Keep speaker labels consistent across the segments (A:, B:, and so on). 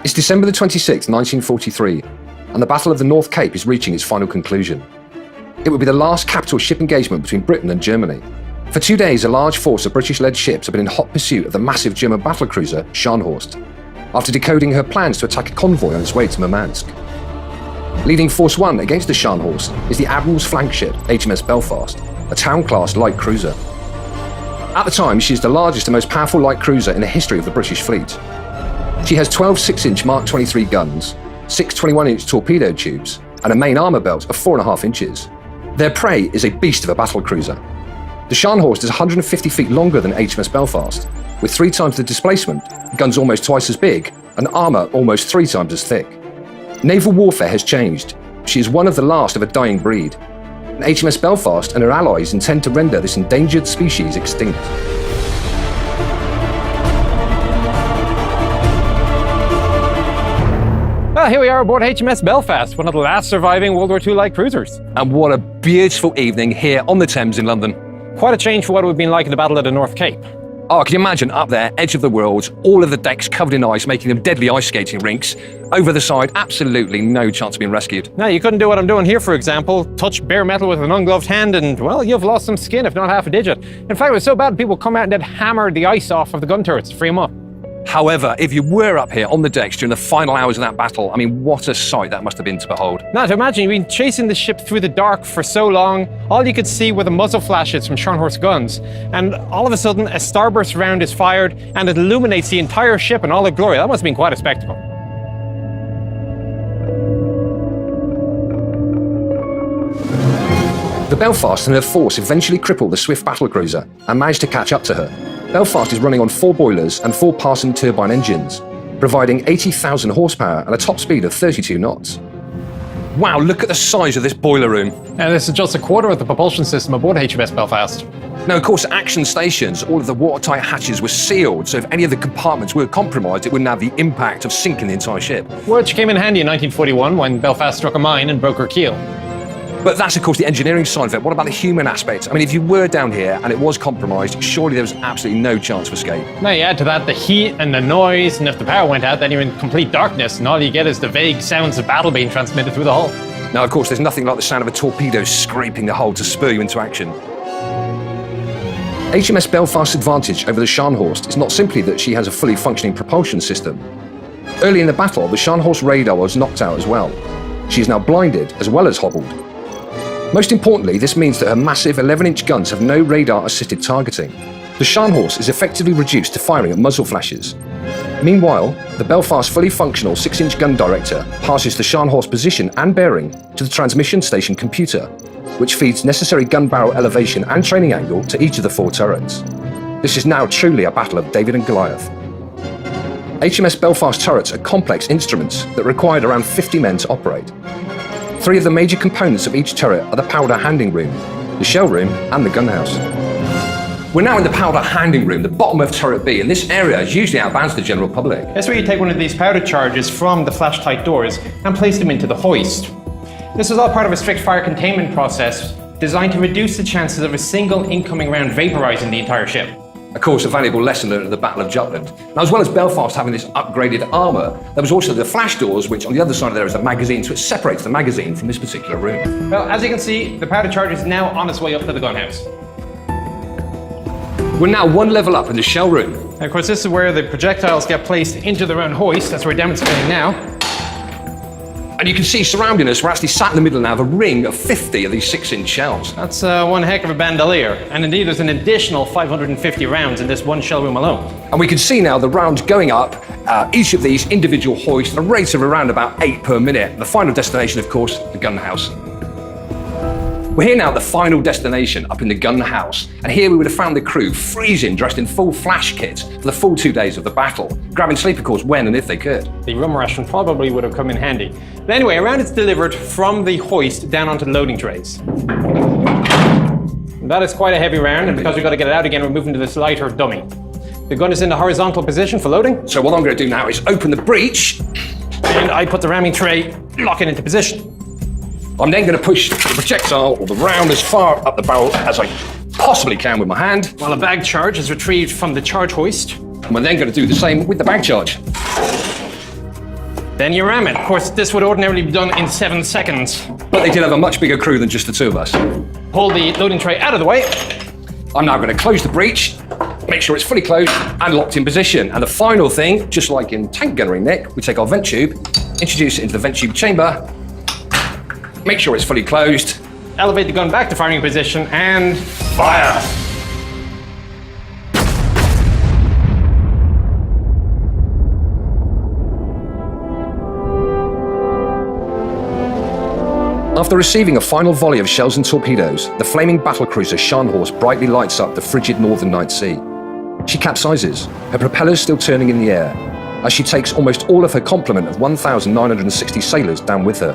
A: It's December the 26th, 1943, and the Battle of the North Cape is reaching its final conclusion. It would be the last capital ship engagement between Britain and Germany. For 2 days, a large force of British-led ships have been in hot pursuit of the massive German battlecruiser Scharnhorst, after decoding her plans to attack a convoy on its way to Murmansk. Leading Force 1 against the Scharnhorst is the Admiral's flagship HMS Belfast, a town-class light cruiser. At the time, she is the largest and most powerful light cruiser in the history of the British fleet. She has 12 6-inch Mark 23 guns, 6 21-inch torpedo tubes, and a main armour belt of 4.5 inches. Their prey is a beast of a battlecruiser. The Scharnhorst is 150 feet longer than HMS Belfast, with 3 times the displacement, guns almost twice as big, and armour almost 3 times as thick. Naval warfare has changed. She is one of the last of a dying breed. And HMS Belfast and her allies intend to render this endangered species extinct.
B: Well, here we are aboard HMS Belfast, one of the last surviving World War II light cruisers.
A: And what a beautiful evening here on the Thames in London.
B: Quite a change for what it would have been like in the Battle of the North Cape.
A: Oh, can you imagine up there, edge of the world, all of the decks covered in ice, making them deadly ice skating rinks. Over the side, absolutely no chance of being rescued.
B: Now, you couldn't do what I'm doing here, for example, touch bare metal with an ungloved hand and, well, you've lost some skin, if not half a digit. In fact, it was so bad people come out and they'd hammer the ice off of the gun turrets to free them up.
A: However, if you were up here on the decks during the final hours of that battle, I mean, what a sight that must have been to behold.
B: Now, to imagine you've been chasing the ship through the dark for so long, all you could see were the muzzle flashes from Scharnhorst guns, and all of a sudden, a starburst round is fired, and it illuminates the entire ship in all its glory. That must have been quite a spectacle.
A: The Belfast and her force eventually crippled the swift battlecruiser and managed to catch up to her. Belfast is running on 4 boilers and 4 Parson turbine engines, providing 80,000 horsepower and a top speed of 32 knots. Wow, look at the size of this boiler room.
B: And this is just a quarter of the propulsion system aboard HMS Belfast.
A: Now, of course, at action stations, all of the watertight hatches were sealed, so if any of the compartments were compromised, it wouldn't have the impact of sinking the entire ship.
B: Which came in handy in 1941 when Belfast struck a mine and broke her keel.
A: But that's, of course, the engineering side of it. What about the human aspect? I mean, if you were down here and it was compromised, surely there was absolutely no chance of escape.
B: Now you add to that the heat and the noise, and if the power went out, then you're in complete darkness, and all you get is the vague sounds of battle being transmitted through the hull.
A: Now, of course, there's nothing like the sound of a torpedo scraping the hull to spur you into action. HMS Belfast's advantage over the Scharnhorst is not simply that she has a fully functioning propulsion system. Early in the battle, the Scharnhorst radar was knocked out as well. She is now blinded as well as hobbled. Most importantly, this means that her massive 11-inch guns have no radar-assisted targeting. The Scharnhorst is effectively reduced to firing at muzzle flashes. Meanwhile, the Belfast's fully functional 6-inch gun director passes the Scharnhorst position and bearing to the transmission station computer, which feeds necessary gun barrel elevation and training angle to each of the 4 turrets. This is now truly a battle of David and Goliath. HMS Belfast turrets are complex instruments that required around 50 men to operate. 3 of the major components of each turret are the powder handing room, the shell room, and the gunhouse. We're now in the powder handing room, the bottom of turret B, and this area is usually outbound to the general public.
B: That's where you take one of these powder charges from the flash-tight doors and place them into the hoist. This is all part of a strict fire containment process designed to reduce the chances of a single incoming round vaporizing the entire ship.
A: Of course, a valuable lesson learned at the Battle of Jutland. Now, as well as Belfast having this upgraded armour, there was also the flash doors, which on the other side of there is a magazine, so it separates the magazine from this particular room.
B: Well, as you can see, the powder charge is now on its way up to the gunhouse.
A: We're now 1 level up in the shell room.
B: And of course, this is where the projectiles get placed into their own hoist. That's what we're demonstrating now.
A: And you can see surrounding us, we're actually sat in the middle now of a ring of 50 of these 6-inch shells.
B: That's one heck of a bandolier. And indeed, there's an additional 550 rounds in this one shell room alone.
A: And we can see now the rounds going up, each of these individual hoists at a rate of around about 8 per minute. The final destination, of course, the gun house. We're here now at the final destination, up in the gun house, and here we would have found the crew freezing, dressed in full flash kit for the full 2 days of the battle, grabbing sleeper calls when and if they could.
B: The rum ration probably would have come in handy. But anyway, a round is delivered from the hoist down onto the loading trays. That is quite a heavy round, and because we've got to get it out again, we're moving to this lighter dummy. The gun is in the horizontal position for loading.
A: So what I'm going to do now is open the breech,
B: and I put the ramming tray, lock it into position.
A: I'm then going to push the projectile or the round as far up the barrel as I possibly can with my hand.
B: While a bag charge is retrieved from the charge hoist.
A: And we're then going to do the same with the bag charge.
B: Then you ram it. Of course, this would ordinarily be done in 7 seconds.
A: But they did have a much bigger crew than just the two of us.
B: Pull the loading tray out of the way.
A: I'm now going to close the breech, make sure it's fully closed and locked in position. And the final thing, just like in tank gunnery, Nick, we take our vent tube, introduce it into the vent tube chamber, make sure it's fully closed.
B: Elevate the gun back to firing position and
A: Fire! After receiving a final volley of shells and torpedoes, the flaming battlecruiser Scharnhorst brightly lights up the frigid northern night sea. She capsizes, her propellers still turning in the air, as she takes almost all of her complement of 1,960 sailors down with her.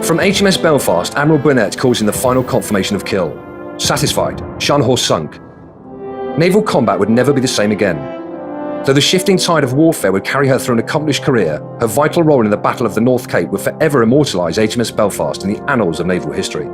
A: From HMS Belfast, Admiral Burnett calls in the final confirmation of kill. Satisfied, Scharnhorst sunk. Naval combat would never be the same again. Though the shifting tide of warfare would carry her through an accomplished career, her vital role in the Battle of the North Cape would forever immortalise HMS Belfast in the annals of naval history.